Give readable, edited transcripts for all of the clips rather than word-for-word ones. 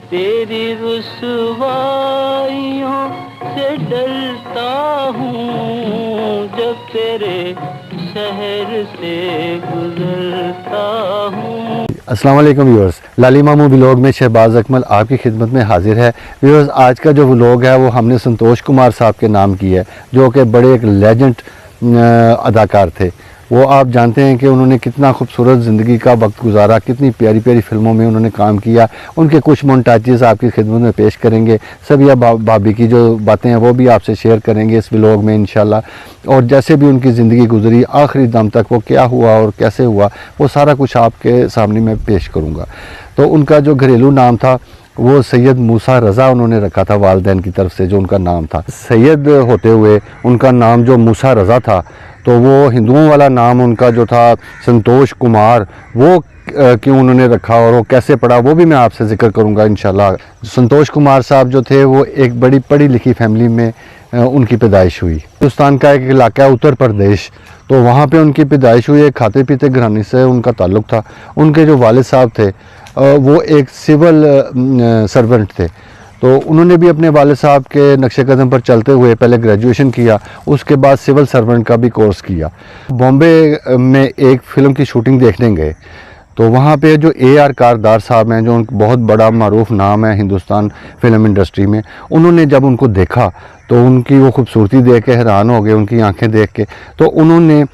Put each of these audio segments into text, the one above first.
तेरी रुसवाइयों से डरता हूँ जब तेरे शहर से गुजरता हूँ। अस्सलाम वालेकुम व्यूअर्स, लाली मामू व्लॉग में शहबाज अकमल आपकी खिदमत में हाजिर है। व्यूअर्स, आज का जो व्लॉग है वो हमने संतोष कुमार साहब के नाम की है, जो कि बड़े एक लेजेंड अदाकार थे। वो आप जानते हैं कि उन्होंने कितना खूबसूरत ज़िंदगी का वक्त गुजारा, कितनी प्यारी प्यारी फिल्मों में उन्होंने काम किया। उनके कुछ मोन्टाजेस आपकी खिदमत में पेश करेंगे। सबिया भाभी की जो बातें हैं वो भी आपसे शेयर करेंगे इस व्लॉग में इंशाल्लाह। और जैसे भी उनकी ज़िंदगी गुजरी आखिरी दम तक, वो क्या हुआ और कैसे हुआ, वो सारा कुछ आपके सामने मैं पेश करूँगा। तो उनका जो घरेलू नाम था वो सैयद मूसा रज़ा उन्होंने रखा था, वालिदैन की तरफ से जो उनका नाम था। सैयद होते हुए उनका नाम जो मूसा रज़ा था, तो वो हिंदुओं वाला नाम उनका जो था संतोष कुमार, वो क्यों उन्होंने रखा और वो कैसे पड़ा, वो भी मैं आपसे जिक्र करूंगा इंशाल्लाह। संतोष कुमार साहब जो थे वो एक बड़ी पढ़ी लिखी फैमिली में उनकी पैदाइश हुई। हिंदुस्तान का एक इलाका है उत्तर प्रदेश, तो वहाँ पे उनकी पैदाइश हुई। एक खाते पीते घराने से उनका ताल्लुक़ था। उनके जो वालिद साहब थे वो एक सिविल सर्वेंट थे। तो उन्होंने भी अपने वालिद साहब के नक्शे कदम पर चलते हुए पहले ग्रेजुएशन किया, उसके बाद सिविल सर्वेंट का भी कोर्स किया। बॉम्बे में एक फ़िल्म की शूटिंग देखने गए, तो वहाँ पे जो AR कारदार साहब हैं, जो बहुत बड़ा मारूफ नाम है हिंदुस्तान फिल्म इंडस्ट्री में, उन्होंने जब उनको देखा तो उनकी वो खूबसूरती देख के हैरान हो गए, उनकी आंखें देख के। तो उन्होंने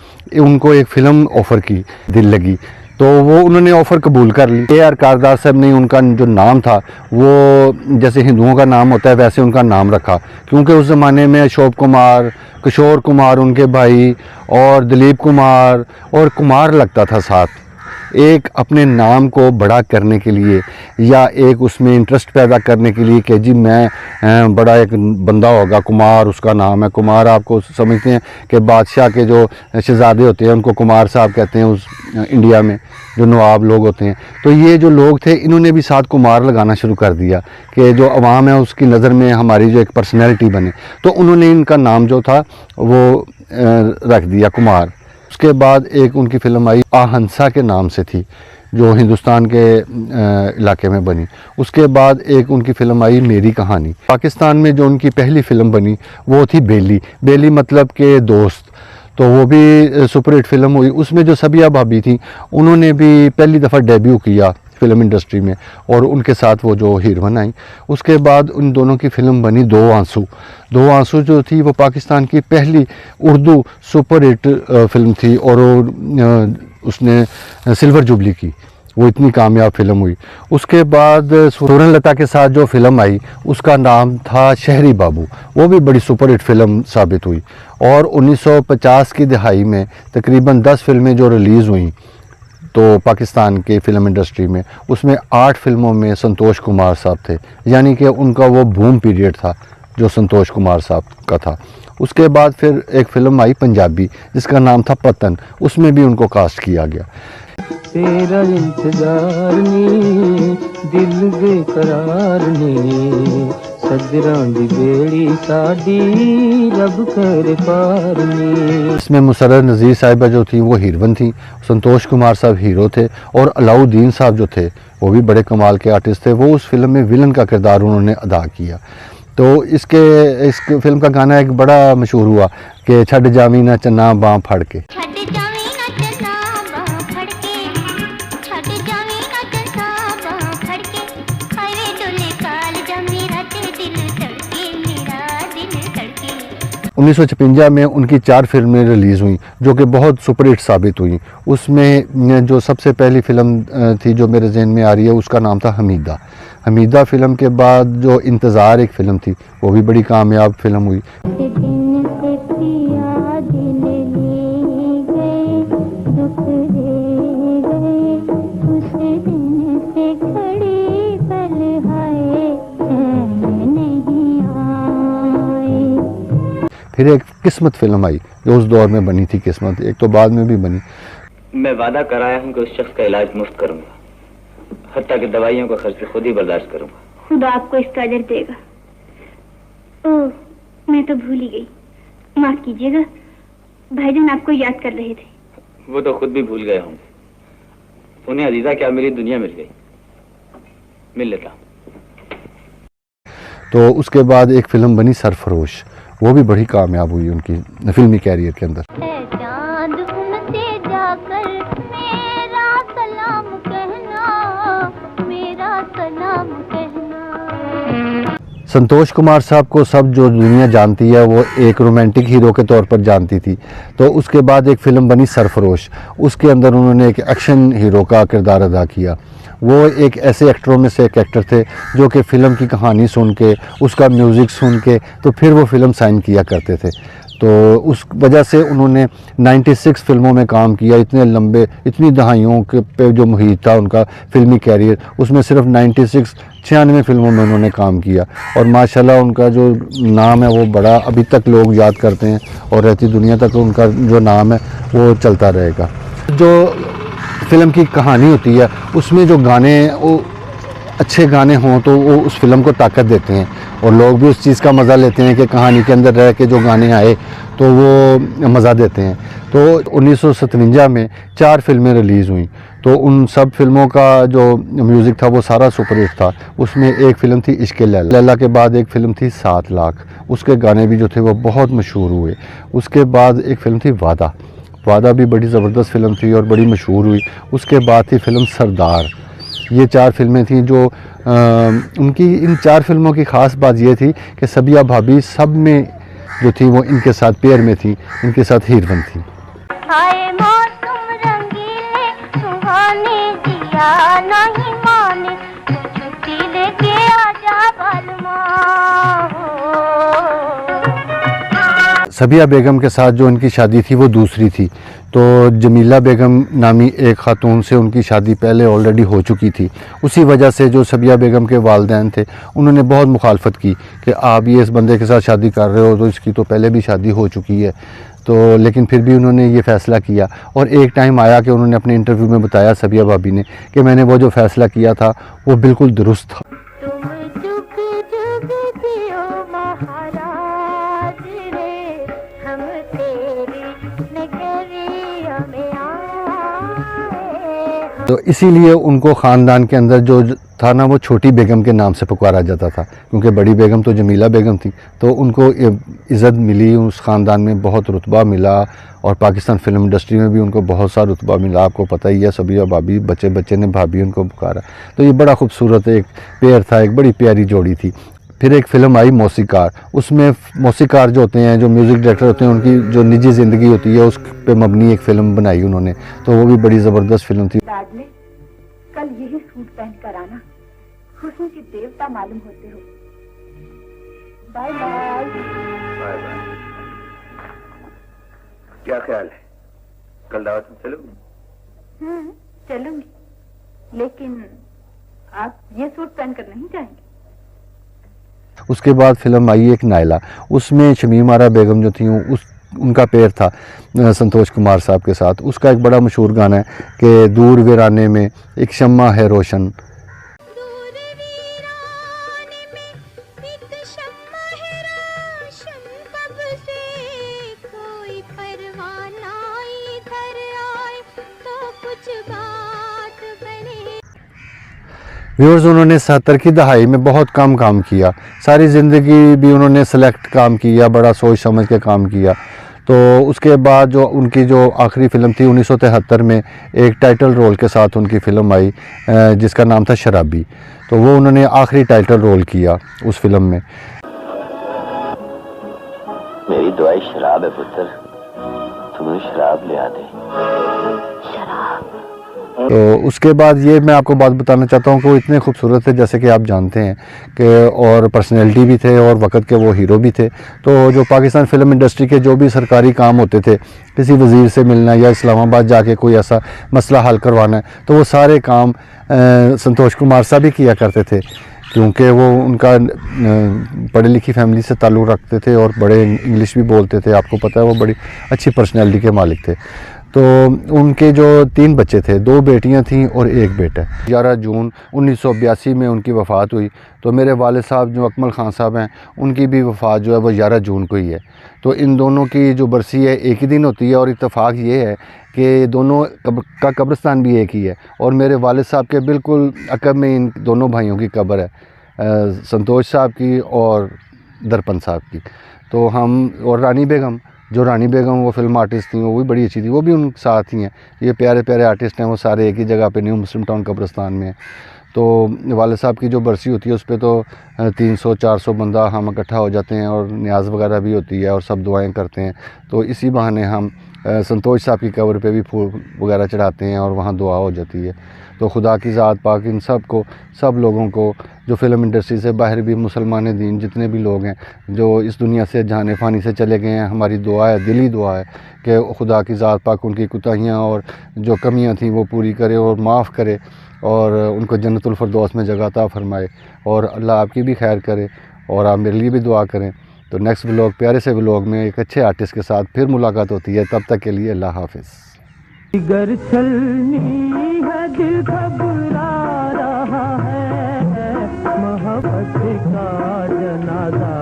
उनको एक फ़िल्म ऑफ़र की, दिल लगी, तो वो उन्होंने ऑफ़र कबूल कर ली। AR कारदार साहब ने उनका जो नाम था वो जैसे हिंदुओं का नाम होता है वैसे उनका नाम रखा, क्योंकि उस ज़माने में अशोक कुमार, किशोर कुमार उनके भाई, और दिलीप कुमार और कुमार लगता था साथ। एक अपने नाम को बड़ा करने के लिए या एक उसमें इंटरेस्ट पैदा करने के लिए कि जी मैं बड़ा एक बंदा होगा, कुमार उसका नाम है। कुमार आपको समझते हैं कि बादशाह के जो शहजादे होते हैं उनको कुमार साहब कहते हैं उस इंडिया में, जो नवाब लोग होते हैं। तो ये जो लोग थे इन्होंने भी साथ कुमार लगाना शुरू कर दिया कि जो अवाम है उसकी नज़र में हमारी जो एक पर्सनैलिटी बने। तो उन्होंने इनका नाम जो था वो रख दिया कुमार। उसके बाद एक उनकी फ़िल्म आई आहंसा के नाम से थी, जो हिंदुस्तान के इलाके में बनी। उसके बाद एक उनकी फ़िल्म आई मेरी कहानी। पाकिस्तान में जो उनकी पहली फ़िल्म बनी वो थी बेली। बेली मतलब के दोस्त, तो वो भी सुपरहिट फ़िल्म हुई। उसमें जो सबिया भाभी थी उन्होंने भी पहली दफ़ा डेब्यू किया फ़िल्म इंडस्ट्री में, और उनके साथ वो जो हीरोइन आई। उसके बाद उन दोनों की फ़िल्म बनी दो आंसू। दो आंसू जो थी वो पाकिस्तान की पहली उर्दू सुपरहिट फ़िल्म थी, और उसने सिल्वर जुबली की, वो इतनी कामयाब फ़िल्म हुई। उसके बाद सुरनलता के साथ जो फ़िल्म आई उसका नाम था शहरी बाबू, वो भी बड़ी सुपरहिट फ़िल्म साबित हुई। और 1950 की दहाई में तकरीबन 10 फ़िल्में जो रिलीज़ हुई तो पाकिस्तान के फ़िल्म इंडस्ट्री में, उसमें 8 फ़िल्मों में संतोष कुमार साहब थे, यानी कि उनका वो बूम पीरियड था जो संतोष कुमार साहब का था। उसके बाद फिर एक फ़िल्म आई पंजाबी जिसका नाम था पतन, उसमें भी उनको कास्ट किया गया। तेरा इंतजार नी दिल बेकरार नी सजरां दी बेड़ी साडी रब करे पार नी। इसमें मुसर्रत नज़ीर साहिबा जो थी वो हीरोइन थी, संतोष कुमार साहब हीरो थे, और अलाउद्दीन साहब जो थे वो भी बड़े कमाल के आर्टिस्ट थे। वो उस फिल्म में विलन का किरदार उन्होंने अदा किया। तो इस फिल्म का गाना एक बड़ा मशहूर हुआ कि छड़ जावी ना चन्ना बाँ फड़ के। उन्नीस 1956 में उनकी 4 फिल्में रिलीज़ हुई जो कि बहुत सुपरहिट साबित हुई। उसमें जो सबसे पहली फ़िल्म थी जो मेरे जहन में आ रही है उसका नाम था हमीदा। हमीदा फ़िल्म के बाद जो इंतज़ार एक फ़िल्म थी वो भी बड़ी कामयाब फ़िल्म हुई। फिर एक किस्मत फ़िल्म आई जो उस दौर में बनी थी, किस्मत एक तो बाद में भी बनी। मैं वादा कराया हूँ कि उस शख्स का इलाज मुफ्त करूँगा, हत्ता कि दवाइयों का खर्च खुद ही बर्दाश्त करूँगा। खुदा आपको इसका अजर देगा। ओह, मैं तो भूल ही गई, माफ कीजिएगा। भाईजान आपको याद कर रहे थे। वो तो खुद भी भूल गए होंगे। उन्हें अजीजा क्या मिली, दुनिया मिल गई। मिल लेता हूँ। तो उसके बाद एक फ़िल्म बनी सरफरोश, वो भी बड़ी कामयाब हुई उनकी फिल्मी कैरियर के अंदर। चांद उनसे जाकर मेरा सलाम कहना, मेरा सलाम कहना। संतोष कुमार साहब को सब जो दुनिया जानती है वो एक रोमांटिक हीरो के तौर पर जानती थी। तो उसके बाद एक फ़िल्म बनी सरफरोश, उसके अंदर उन्होंने एक एक्शन हीरो का किरदार अदा किया। वो एक ऐसे एक्टरों में से एक एक्टर थे जो कि फ़िल्म की कहानी सुन के, उसका म्यूज़िक सुन के तो फिर वो फ़िल्म साइन किया करते थे। तो उस वजह से उन्होंने 96 फ़िल्मों में काम किया। इतने लंबे, इतनी दहाइयों के पे जो मुहित था उनका फ़िल्मी कैरियर, उसमें सिर्फ 96 फ़िल्मों में उन्होंने काम किया। और माशाल्लाह उनका जो नाम है वो बड़ा अभी तक लोग याद करते हैं और रहती दुनिया तक उनका जो नाम है वो चलता रहेगा। जो फ़िल्म की कहानी होती है उसमें जो गाने, वो अच्छे गाने हों तो वो उस फ़िल्म को ताकत देते हैं और लोग भी उस चीज़ का मज़ा लेते हैं कि कहानी के अंदर रह के जो गाने आए तो वो मज़ा देते हैं। तो 1957 में 4 फ़िल्में रिलीज़ हुई, तो उन सब फिल्मों का जो म्यूज़िक था वो सारा सुपरहिट था। उसमें एक फ़िल्म थी इश्क़ लैला, लैला के बाद एक फ़िल्म थी 7 लाख, उसके गाने भी जो थे वो बहुत मशहूर हुए। उसके बाद एक फ़िल्म थी वादा, वादा भी बड़ी ज़बरदस्त फ़िल्म थी और बड़ी मशहूर हुई। उसके बाद थी फ़िल्म सरदार। ये 4 फ़िल्में थीं जो उनकी, इन 4 फ़िल्मों की ख़ास बात ये थी कि सबिया भाभी सब में जो थी वो इनके साथ पेयर में थी, इनके साथ हीरोइन थी। हाय मौसम रंगीले सुहाने, दिया नहीं माने, छुट्टी लेके आजा बालमा। सबिया बेगम के साथ जो इनकी शादी थी वो दूसरी थी। तो जमीला बेगम नामी एक ख़ातून से उनकी शादी पहले ऑलरेडी हो चुकी थी। उसी वजह से जो सबिया बेगम के वालिदैन थे उन्होंने बहुत मुखालफत की कि आप ये इस बंदे के साथ शादी कर रहे हो, तो इसकी तो पहले भी शादी हो चुकी है। तो लेकिन फिर भी उन्होंने ये फ़ैसला किया और एक टाइम आया कि उन्होंने अपने इंटरव्यू में बताया सबिया भाभी ने कि मैंने वो जो फ़ैसला किया था वो बिल्कुल दुरुस्त था। तो इसीलिए उनको ख़ानदान के अंदर जो था ना वो छोटी बेगम के नाम से पुकारा जाता था, क्योंकि बड़ी बेगम तो जमीला बेगम थी। तो उनको इज़्ज़त मिली, उस ख़ानदान में बहुत रुतबा मिला और पाकिस्तान फ़िल्म इंडस्ट्री में भी उनको बहुत सा रुतबा मिला। आपको पता ही है, सबिया भाभी, बच्चे बच्चे ने भाभी उनको पुकारा। तो ये बड़ा खूबसूरत एक पेयर था, एक बड़ी प्यारी जोड़ी थी। फिर एक फ़िल्म आई मौसीकार, उसमें मौसीकार जो होते हैं, जो म्यूज़िक डायरेक्टर होते हैं, उनकी जो निजी ज़िंदगी होती है उस पे मबनी एक फ़िल्म बनाई उन्होंने, तो वो भी बड़ी ज़बरदस्त फ़िल्म थी। लाडले, कल यही सूट पहन कर आना, हुस्न की देवता मालूम होते हो। Bye bye. Bye bye. क्या ख्याल है, कल दावत में चलोगी? चलूंगी, लेकिन आप ये सूट पहन कर नहीं जाएंगे। उसके बाद फ़िल्म आई एक नायला, उसमें शमीम आरा बेगम जो थी उनका पेयर था संतोष कुमार साहब के साथ। उसका एक बड़ा मशहूर गाना है कि दूर वीराने में एक शम्मा है रोशन। व्यूअर्स, उन्होंने 70 की दहाई में बहुत कम काम किया, सारी ज़िंदगी भी उन्होंने सेलेक्ट काम किया, बड़ा सोच समझ के काम किया। तो उसके बाद जो उनकी जो आखिरी फ़िल्म थी 1973 में एक टाइटल रोल के साथ उनकी फ़िल्म आई जिसका नाम था शराबी। तो वो उन्होंने आखिरी टाइटल रोल किया उस फिल्म में। मेरी दवाई शराब है पुत्र, तुम्हें शराब ले आते। तो उसके बाद ये मैं आपको बात बताना चाहता हूँ कि वो इतने खूबसूरत थे, जैसे कि आप जानते हैं कि, और पर्सनैलिटी भी थे और वक़्त के वो हीरो भी थे। तो जो पाकिस्तान फ़िल्म इंडस्ट्री के जो भी सरकारी काम होते थे, किसी वज़ीर से मिलना या इस्लामाबाद जाके कोई ऐसा मसला हल करवाना है, तो वो सारे काम संतोष कुमार साहब ही किया करते थे, क्योंकि वो उनका पढ़ी लिखी फैमिली से ताल्लुक़ रखते थे और बड़े इंग्लिश भी बोलते थे। आपको पता है वो बड़ी अच्छी पर्सनैलिटी के मालिक थे। तो उनके जो 3 बच्चे थे, 2 बेटियां थीं और 1 बेटा। 11 जून 1982 में उनकी वफ़ात हुई। तो मेरे वालिद साहब जो अकमल ख़ान साहब हैं, उनकी भी वफ़ात जो है वो 11 जून को ही है। तो इन दोनों की जो बरसी है एक ही दिन होती है और इत्तेफाक ये है कि दोनों का कब्रिस्तान भी एक ही है और मेरे वालिद साहब के बिल्कुल अक़ब में इन दोनों भाइयों की कब्र है। संतोष साहब की और दर्पण साहब की। तो हम और रानी बेगम, जो रानी बेगम वो फिल्म आर्टिस्ट थी, वो भी बड़ी अच्छी थी, वो भी उनके साथ ही हैं। ये प्यारे प्यारे आर्टिस्ट हैं, वो सारे एक ही जगह पे न्यू मुस्लिम टाउन कब्रिस्तान में। तो वाले साहब की जो बरसी होती है उस पर तो 300-400 बंदा हम इकट्ठा हो जाते हैं और न्याज वगैरह भी होती है और सब दुआएं करते हैं। तो इसी बहाने हम संतोष साहब की कब्र पे भी फूल वगैरह चढ़ाते हैं और वहाँ दुआ हो जाती है। तो खुदा की ज़ात पाक इन सब को, सब लोगों को जो फ़िल्म इंडस्ट्री से बाहर भी मुसलमान दीन जितने भी लोग हैं जो इस दुनिया से जाने फ़ानी से चले गए हैं, हमारी दुआ है, दिली दुआ है कि खुदा की ज़ात पाक उनकी कोताहियाँ और जो कमियाँ थी वो पूरी करे और माफ़ करे और उनको जन्नतुल फिरदौस में जगह अता फरमाए और अल्लाह आपकी भी खैर करे और आप मेरे लिए भी दुआ करें। तो नेक्स्ट व्लॉग, प्यारे से व्लॉग में एक अच्छे आर्टिस्ट के साथ फिर मुलाकात होती है। तब तक के लिए अल्लाह हाफिज़। जिगर छलनी है, दिल घबरा रहा है, मोहब्बत का जनाजा